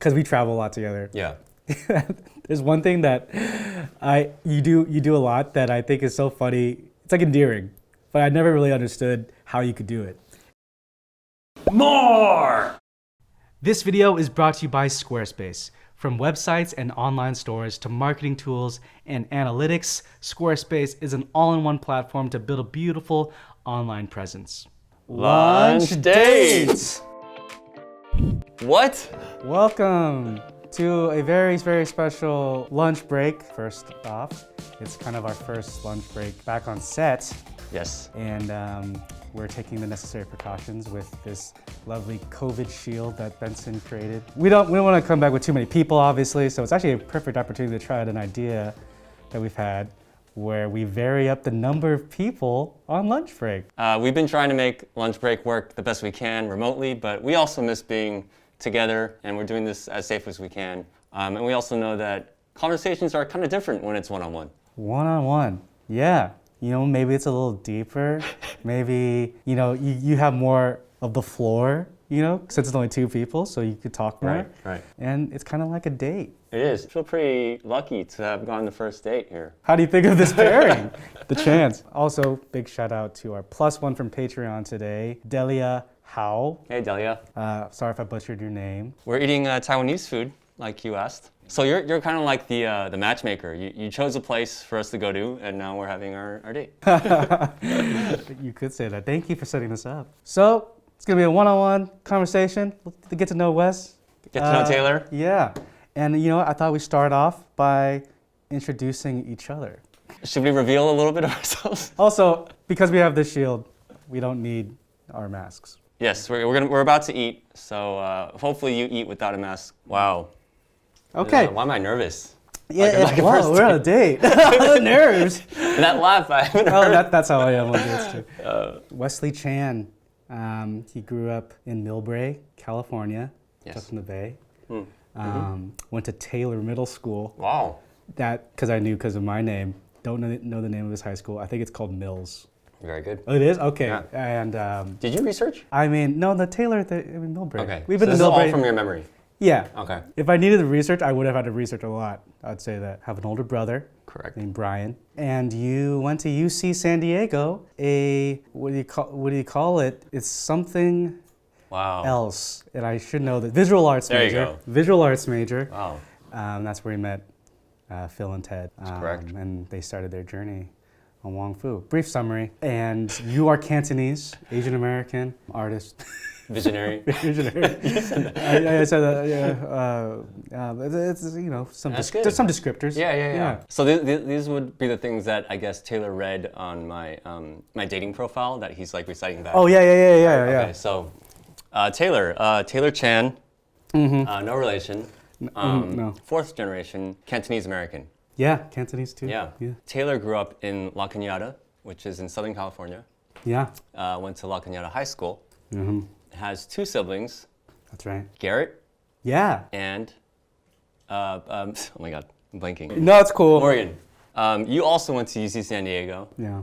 because we travel a lot together. Yeah. There's one thing that you do a lot that I think is so funny. It's like endearing, but I never really understood how you could do it. More! This video is brought to you by Squarespace. From websites and online stores to marketing tools and analytics, Squarespace is an all-in-one platform to build a beautiful online presence. Lunch dates! What? Welcome to a very, very special lunch break. First off, it's kind of our first lunch break back on set. Yes. And we're taking the necessary precautions with this lovely COVID shield that Benson created. We don't want to come back with too many people, obviously, so it's actually a perfect opportunity to try out an idea that we've had where we vary up the number of people on lunch break. We've been trying to make lunch break work the best we can remotely, but we also miss being together, and we're doing this as safe as we can. And we also know that conversations are kind of different when it's one-on-one. One-on-one, yeah. You know, maybe it's a little deeper. Maybe, you know, you have more of the floor, you know, since it's only two people, so you could talk more. Right. And it's kind of like a date. It is. I feel pretty lucky to have gone the first date here. How do you think of this pairing? The chance. Also, big shout out to our +1 from Patreon today, Delia Hao. Hey, Delia. Sorry if I butchered your name. We're eating Taiwanese food, like you asked. So you're kind of like the matchmaker. You chose a place for us to go to, and now we're having our date. You could say that. Thank you for setting this up. So it's gonna be a one-on-one conversation to get to know Wes. Get to know Taylor. Yeah, and you know I thought we'd start off by introducing each other. Should we reveal a little bit of ourselves? Also, because we have this shield, we don't need our masks. Yes, we're about to eat, so hopefully you eat without a mask. Wow. Okay. Why am I nervous? Yeah, like a wow, first we're on a date. The nerves. And that laugh, I haven't heard. That's how I am on dates too. Wesley Chan, he grew up in Millbrae, California, just in the Bay. Went to Taylor Middle School. Wow. Because I knew because of my name. Don't know the name of his high school. I think it's called Mills. Very good. Oh, it is? Okay. Yeah. And did you research? I mean, no, the Taylor, Millbrae. Okay. We've been so to this Millbrae. is all from your memory. Yeah. Okay. If I needed to research, I would have had to research a lot. I'd say that. Have an older brother. Correct. Named Brian. And you went to UC San Diego. What do you call it? It's something else. And I should know that. Visual arts major. There you go. Visual arts major. Wow. That's where we met Phil and Ted. That's correct. And they started their journey on Wong Fu. Brief summary. And you are Cantonese, Asian American, artist. Visionary. Visionary. I said that. Yeah. It's there's some descriptors. Yeah. So these would be the things that I guess Taylor read on my my dating profile that he's like reciting back. Oh yeah. Okay, so Taylor Chan, no relation. No. 4th generation Cantonese American. Yeah, Cantonese too. Yeah. Taylor grew up in La Cañada, which is in Southern California. Yeah. Went to La Cañada High School. Mm-hmm. Has 2 siblings. That's right. Garrett. Yeah. And oh my God, I'm blanking. No, it's cool. Morgan. You also went to UC San Diego. Yeah.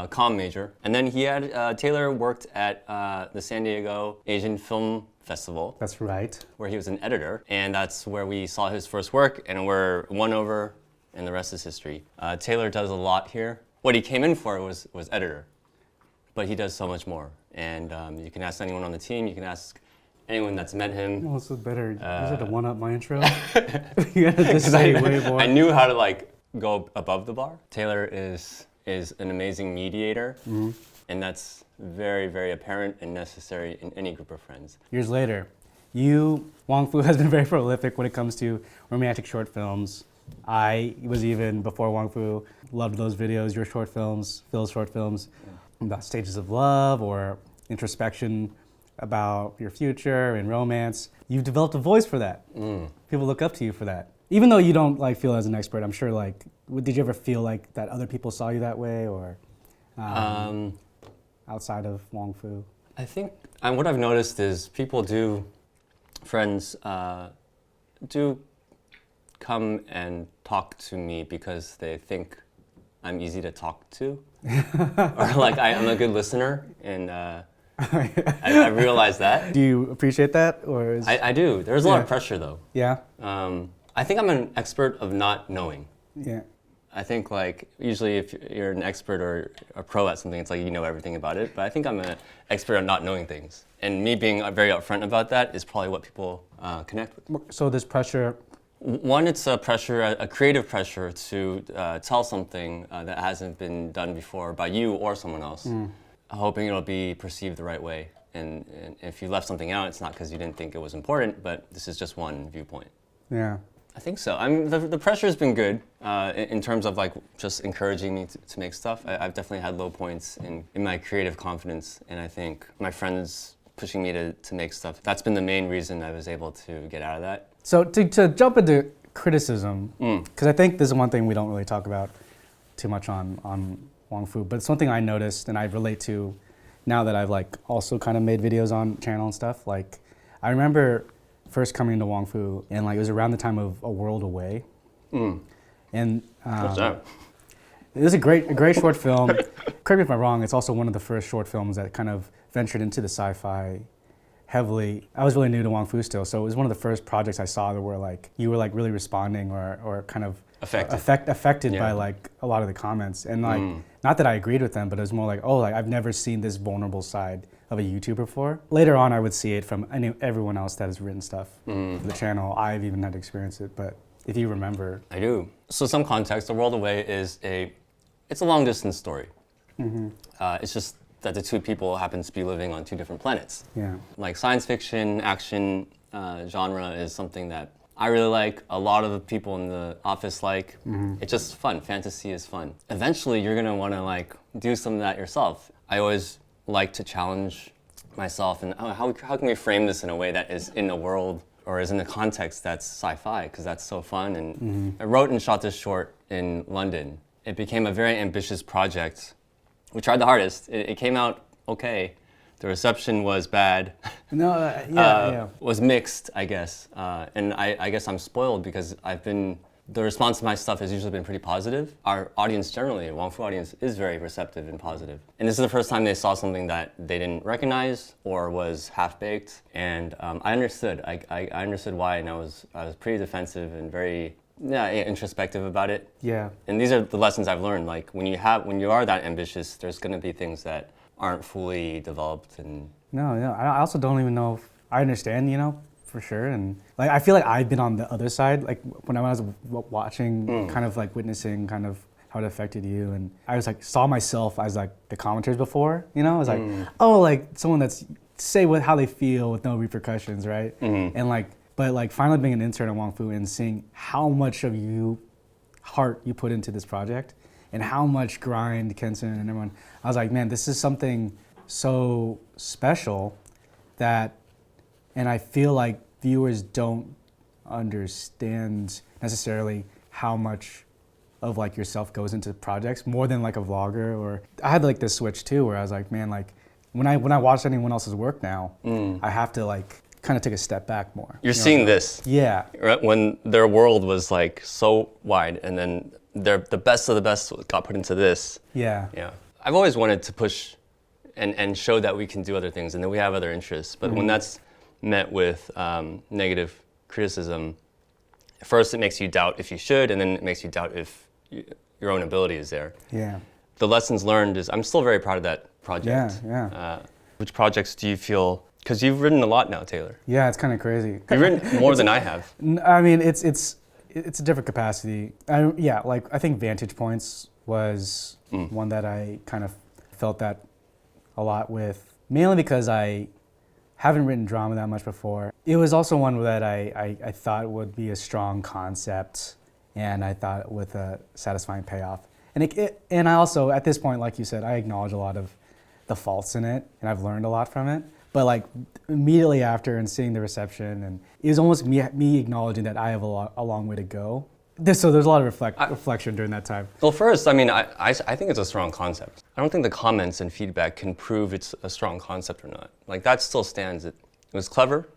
Comm major. And then he had Taylor worked at the San Diego Asian Film Festival. That's right. Where he was an editor, and that's where we saw his first work, and we're won over, and the rest is history. Taylor does a lot here. What he came in for was editor, but he does so much more. And you can ask anyone on the team. You can ask anyone that's met him. Well, it's better. You had to one up my intro. You had to just say way more. I knew how to like go above the bar. Taylor is an amazing mediator, and that's very, very apparent and necessary in any group of friends. Years later, Wong Fu has been very prolific when it comes to romantic short films. I was even, before Wong Fu, loved those videos, your short films, Phil's short films, about stages of love or introspection about your future and romance. You've developed a voice for that. People look up to you for that. Even though you don't like feel as an expert, I'm sure like, did you ever feel like that other people saw you that way or outside of Wong Fu? I think what I've noticed is friends do come and talk to me because they think I'm easy to talk to, or like I'm a good listener, and I realized that. Do you appreciate that, or is I do. There's a lot of Yeah. pressure though. yeah, I think I'm an expert of not knowing. yeah, I think like usually if you're an expert or a pro at something, it's like you know everything about it. But I think I'm an expert at not knowing things. And me being very upfront about that is probably what people connect with. so this pressure? One, it's a pressure, a creative pressure to tell something that hasn't been done before by you or someone else, hoping it'll be perceived the right way. And if you left something out, it's not because you didn't think it was important, but this is just one viewpoint. Yeah. I think so. I mean, the pressure has been good in terms of like just encouraging me to make stuff. I've definitely had low points in my creative confidence, and I think my friends pushing me to make stuff, that's been the main reason I was able to get out of that. So to jump into criticism, because I think this is one thing we don't really talk about too much on Wong Fu, but it's something I noticed and I relate to now that I've like also kind of made videos on channel and stuff. Like I remember first coming into Wong Fu, and like it was around the time of A World Away, and What's that? it was a great short film. Correct me if I'm wrong. It's also one of the first short films that kind of ventured into the sci-fi heavily. I was really new to Wong Fu still, so it was one of the first projects I saw that were like you were like really responding or kind of affected Yeah. by like a lot of the comments, and like not that I agreed with them, but it was more like, oh, like I've never seen this vulnerable side of a YouTuber before. Later on, I would see it from everyone else that has written stuff for the channel. I've even had to experience it, but if you remember. I do. So some context, The World Away is it's a long distance story. It's just that the two people happen to be living on two different planets. Yeah. Like science fiction, action genre is something that I really like. A lot of the people in the office like. It's just fun. Fantasy is fun. Eventually, you're gonna want to like do some of that yourself. I always like to challenge myself and how can we frame this in a way that is in a world or is in a context that's sci-fi, because that's so fun. And I wrote and shot this short in London. It became a very ambitious project. We tried the hardest. It came out okay. The reception was bad. No, yeah. Was mixed, I guess. And I guess I'm spoiled because the response to my stuff has usually been pretty positive. Our audience generally, Wong Fu audience, is very receptive and positive. And this is the first time they saw something that they didn't recognize or was half-baked. And I understood. I understood why, and I was pretty defensive and very introspective about it. Yeah. And these are the lessons I've learned. Like when you are that ambitious, there's going to be things that aren't fully developed. And No, I also don't even know if I understand, for sure. And like I feel like I've been on the other side, like when I was watching, kind of like witnessing kind of how it affected you, and I was like saw myself as like the commenters before, I was like, oh, like someone that's say how they feel with no repercussions, right? And like, but like finally being an intern at Wong Fu and seeing how much of heart you put into this project and how much grind Kenson and everyone, I was like, man, this is something so special that, and I feel like viewers don't understand necessarily how much of like yourself goes into projects more than like a vlogger. Or I had like this switch too where I was like, man, like when I watch anyone else's work now, I have to like kind of take a step back more. You're seeing this. Yeah. Right? When their world was like so wide, and then the best of the best got put into this. Yeah. Yeah. I've always wanted to push and show that we can do other things and that we have other interests. But when that's met with negative criticism, first it makes you doubt if you should, and then it makes you doubt if your own ability is there. Yeah. The lessons learned is I'm still very proud of that project. Yeah. Which projects do you feel? Because you've written a lot now, Taylor. Yeah, it's kind of crazy. You've written more than I have. I mean, it's a different capacity. Like I think Vantage Points was one that I kind of felt that a lot with, mainly because I haven't written drama that much before. It was also one that I thought would be a strong concept, and I thought with a satisfying payoff. And I also, at this point, like you said, I acknowledge a lot of the faults in it, and I've learned a lot from it. But like immediately after and seeing the reception, and it was almost me acknowledging that I have a long way to go. So there's a lot of reflection during that time. Well, first, I mean, I think it's a strong concept. I don't think the comments and feedback can prove it's a strong concept or not. Like that still stands. It was clever.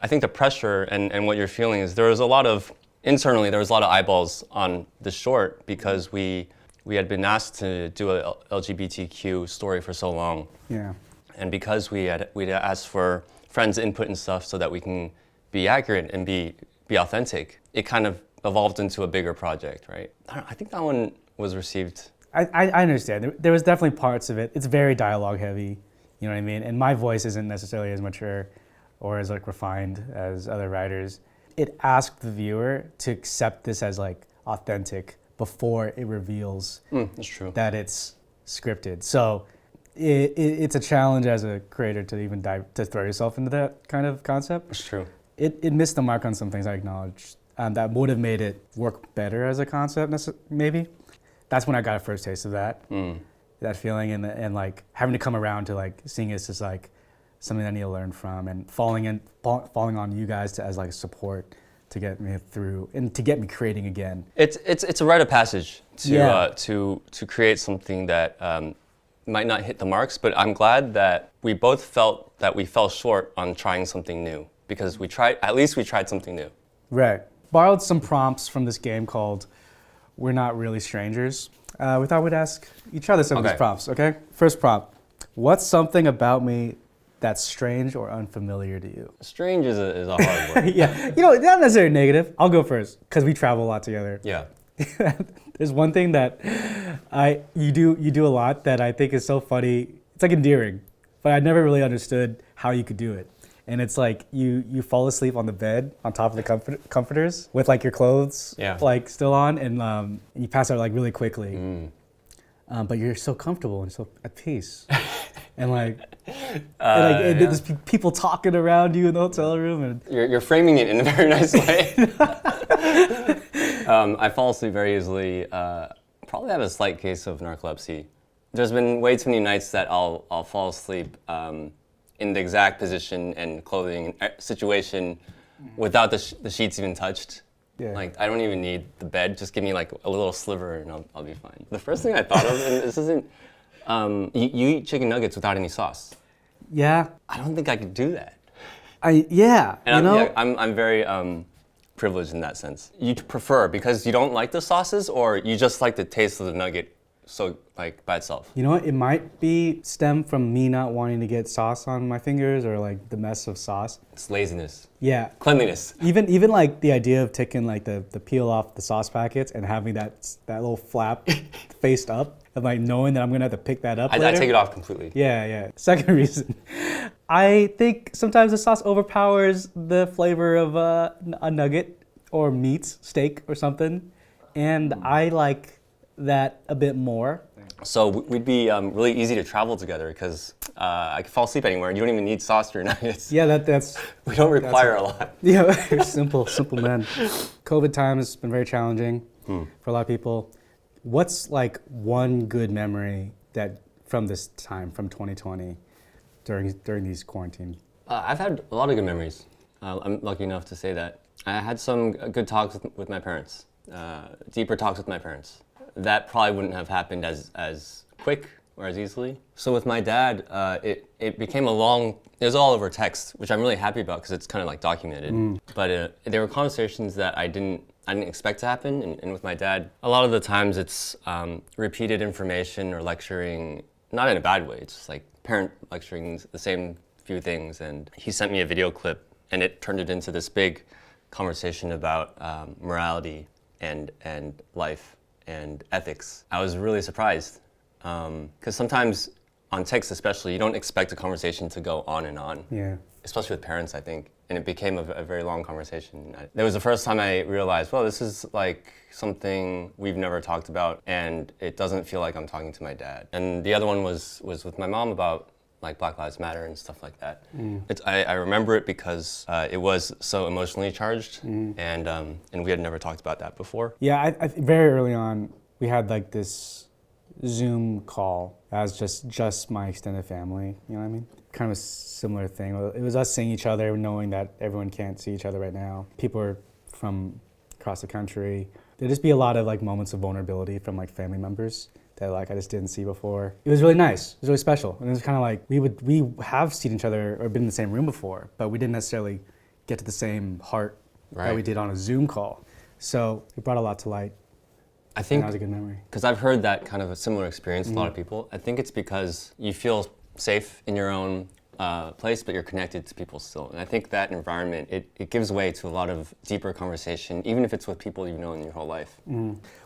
I think the pressure and what you're feeling is there was a lot of eyeballs on the short because we had been asked to do a LGBTQ story for so long. Yeah. And because we'd asked for friends' input and stuff so that we can be accurate and be authentic, it kind of evolved into a bigger project, right? I think that one was received. I understand. There was definitely parts of it. It's very dialogue heavy, you know what I mean? And my voice isn't necessarily as mature or as like refined as other writers. It asked the viewer to accept this as like authentic before it reveals That's true. that it's scripted. So it's a challenge as a creator to even to throw yourself into that kind of concept. That's true. It missed the mark on some things, I acknowledge, that would have made it work better as a concept, maybe. That's when I got a first taste of that, that feeling, and like having to come around to like seeing it's just like something I need to learn from, and falling on you guys as like support to get me through and to get me creating again. It's a rite of passage to Yeah. to create something that might not hit the marks, but I'm glad that we both felt that we fell short on trying something new, because we tried something new. Right. Borrowed some prompts from this game called We're Not Really Strangers. We thought we'd ask each other some of these Okay. prompts, okay? First prompt. What's something about me that's strange or unfamiliar to you? Strange is a hard word. Yeah, not necessarily negative. I'll go first because we travel a lot together. Yeah. There's one thing that you do a lot that I think is so funny. It's like endearing, but I never really understood how you could do it. And it's like you fall asleep on the bed on top of the comforters with like your clothes like still on, and you pass out like really quickly. But you're so comfortable and so at peace. And like, there's people talking around you in the hotel room, and You're framing it in a very nice way. I fall asleep very easily. Probably have a slight case of narcolepsy. There's been way too many nights that I'll fall asleep in the exact position and clothing and situation without the sheets even touched. Yeah. Like, I don't even need the bed. Just give me like a little sliver and I'll be fine. The first thing I thought of, and this isn't, you eat chicken nuggets without any sauce. yeah, I don't think I could do that. and I'm very privileged in that sense. You prefer because you don't like the sauces, or you just like the taste of the nugget, so like by itself. You know what? It might be stem from me not wanting to get sauce on my fingers or like the mess of sauce. It's laziness, Yeah. cleanliness. Even like the idea of taking like the peel off the sauce packets and having that little flap faced up, and like knowing that I'm gonna have to pick that up I later. take it off completely. Yeah. Second reason, I think sometimes the sauce overpowers the flavor of a nugget or meat, steak or something, and I like that a bit more. So we'd be really easy to travel together because I could fall asleep anywhere. You don't even need sauce for your nuggets. Yeah, that's We don't require a lot. yeah, simple man. COVID time has been very challenging for a lot of people. What's like one good memory that from this time, from 2020, during these quarantine? I've had a lot of good memories. I'm lucky enough to say that. I had some good talks with my parents, deeper talks with my parents. That probably wouldn't have happened as quick or as easily. So with my dad, it became it was all over text, which I'm really happy about because it's kind of like documented. But there were conversations that I didn't expect to happen. And with my dad, a lot of the times it's repeated information or lecturing, not in a bad way. It's just like parent lecturing the same few things. And he sent me a video clip, and it turned it into this big conversation about morality and life and ethics. I was really surprised because sometimes on text especially, you don't expect a conversation to go on and on. Yeah. Especially with parents, I think. And it became a very long conversation. That was the first time I realized, well, this is like something we've never talked about, and it doesn't feel like I'm talking to my dad. And the other one was with my mom about like Black Lives Matter and stuff like that. I remember it because it was so emotionally charged, and we had never talked about that before. Yeah, I very early on, we had like this Zoom call as just my extended family, you know what I mean? Kind of a similar thing. It was us seeing each other, knowing that everyone can't see each other right now. People are from across the country. There'd just be a lot of like moments of vulnerability from like family members that like I just didn't see before. It was really nice. It was really special. And it was kind of like we have seen each other or been in the same room before, but we didn't necessarily get to the same heart that we did on a Zoom call. So it brought a lot to light. I think that was a good memory. Because I've heard that kind of a similar experience with a lot of people. I think it's because you feel safe in your own place, but you're connected to people still. And I think that environment, it gives way to a lot of deeper conversation, even if it's with people you've known your whole life.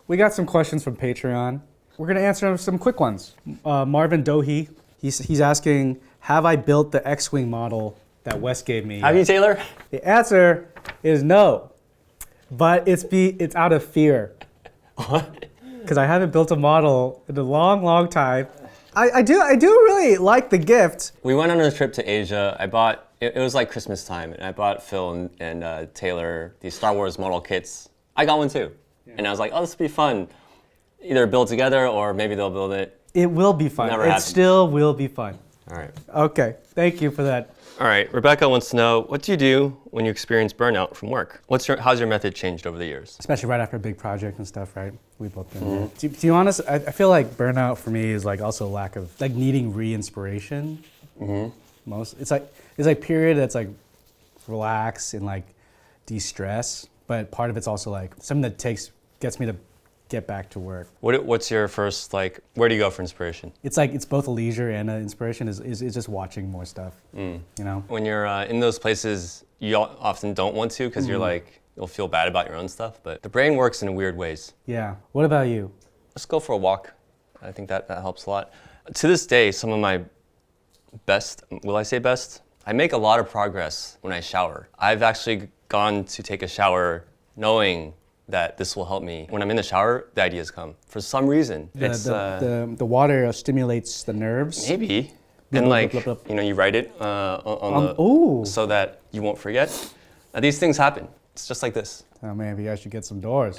We got some questions from Patreon. We're gonna answer some quick ones. Marvin Dohi, he's asking, have I built the X-Wing model that Wes gave me? Have you, Taylor? The answer is no, but it's out of fear. What? Because I haven't built a model in a long, long time. I do really like the gift. We went on a trip to Asia. I bought, it was like Christmas time, and I bought Phil and Taylor these Star Wars model kits. I got one too. Yeah. And I was like, oh, this will be fun. Either build together or maybe they'll build it. It will be fun. Never it happened. Still will be fun. All right. Okay, thank you for that. All right, Rebecca wants to know, what do you do when you experience burnout from work? How's your method changed over the years? Especially right after a big project and stuff, right? We both been there. To be honest, I feel like burnout for me is like also a lack of like needing re-inspiration. It's like period that's like relax and like de-stress, but part of it's also like something that gets me to get back to work. What's your first, like, where do you go for inspiration? It's like, it's both a leisure and an inspiration is just watching more stuff, you know? When you're in those places, you often don't want to because you're like, you'll feel bad about your own stuff, but the brain works in weird ways. Yeah. What about you? Let's go for a walk. I think that helps a lot. To this day, some of my best, will I say best? I make a lot of progress when I shower. I've actually gone to take a shower knowing that this will help me. When I'm in the shower, the ideas come. For some reason, The water stimulates the nerves. maybe. Blah, And blah, like, blah, blah, blah. you know, you write it Ooh. so that you won't forget. These things happen. It's just like this. Oh, maybe I should get some doors.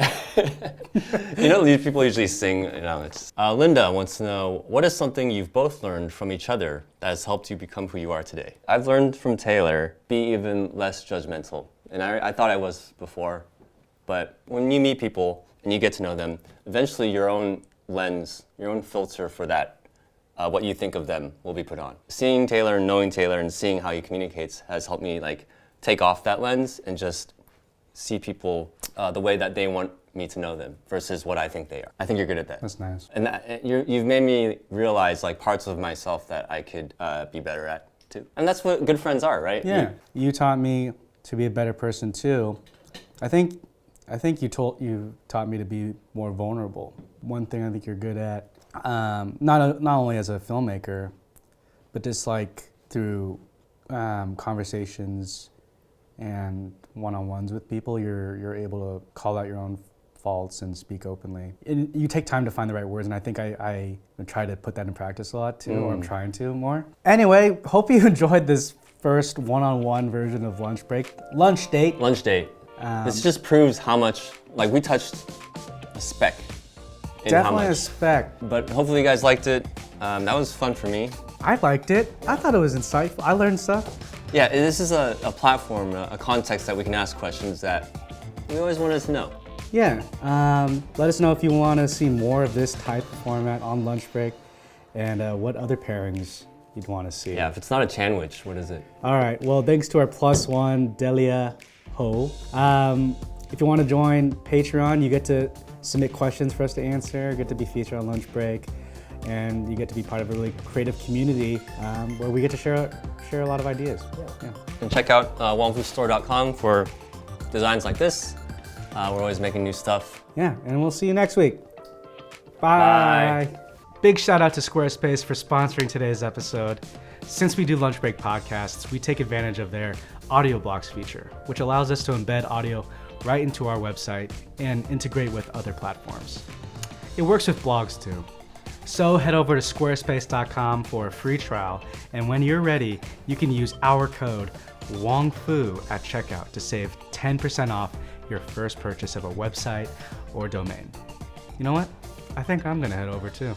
You know, these people usually sing, you know, it's... Linda wants to know, what is something you've both learned from each other that has helped you become who you are today? I've learned from Taylor, be even less judgmental. And I thought I was before, but when you meet people and you get to know them, eventually your own lens, your own filter for that, what you think of them will be put on. Seeing Taylor and knowing Taylor and seeing how he communicates has helped me like take off that lens and just see people the way that they want me to know them versus what I think they are. I think you're good at that. That's nice. And you've made me realize like parts of myself that I could be better at too. And that's what good friends are, right? Yeah. You taught me to be a better person too. I think you taught me to be more vulnerable. One thing I think you're good at, not only as a filmmaker, but just like through conversations and one-on-ones with people, you're able to call out your own faults and speak openly. And you take time to find the right words, and I think I try to put that in practice a lot too, or I'm trying to more. Anyway, hope you enjoyed this first one-on-one version of Lunch Break. Lunch Date. Lunch Date. This just proves how much, like we touched a speck in how Definitely a much. speck. But hopefully you guys liked it. That was fun for me. I liked it. I thought it was insightful. I learned stuff. Yeah, this is a platform, a context that we can ask questions that we always wanted to know. Yeah. Let us know if you want to see more of this type of format on Lunch Break and what other pairings you'd want to see. Yeah, if it's not a Chanwich, what is it? All right. Well, thanks to our +1, Delia Ho. If you want to join Patreon, you get to submit questions for us to answer, get to be featured on Lunch Break, and you get to be part of a really creative community where we get to share a lot of ideas. Yeah. And check out wongfustore.com for designs like this. We're always making new stuff. Yeah, and we'll see you next week. Bye. Big shout out to Squarespace for sponsoring today's episode. Since we do Lunch Break podcasts, we take advantage of their audio blocks feature, which allows us to embed audio right into our website and integrate with other platforms. It works with blogs too. So head over to squarespace.com for a free trial, and when you're ready, you can use our code WONGFU at checkout to save 10% off your first purchase of a website or domain. You know what? I think I'm gonna head over too.